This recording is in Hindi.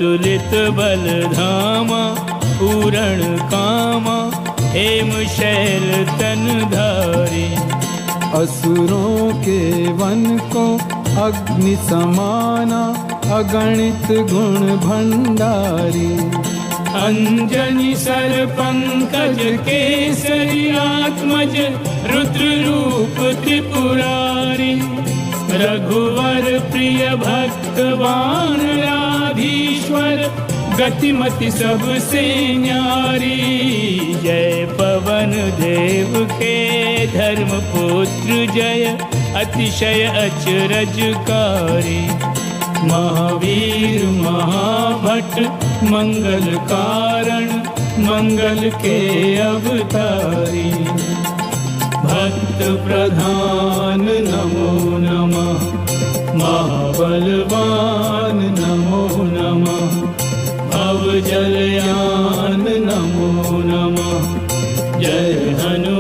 अतुलित बल धामा, पूरण कामा, हेम शैल तन धारी। असुरों के वन को अग्नि समाना, अगणित गुण भंडारी। अंजनी सर पंकज केसरी, आत्मज रुद्र रूप त्रिपुरारी। रघुवर प्रिय भक्तवान राधीश्वर, गतिमति सबसे न्यारी। जय पवन देव के धर्म पुत्र जय, अतिशय अचरजकारी। महावीर महाभट मंगल कारण, मंगल के अवतारी। भक्त प्रधान नमो नमः, महाबलवान नमो नमः। भवजलयान नमो नमः, जय हनुमान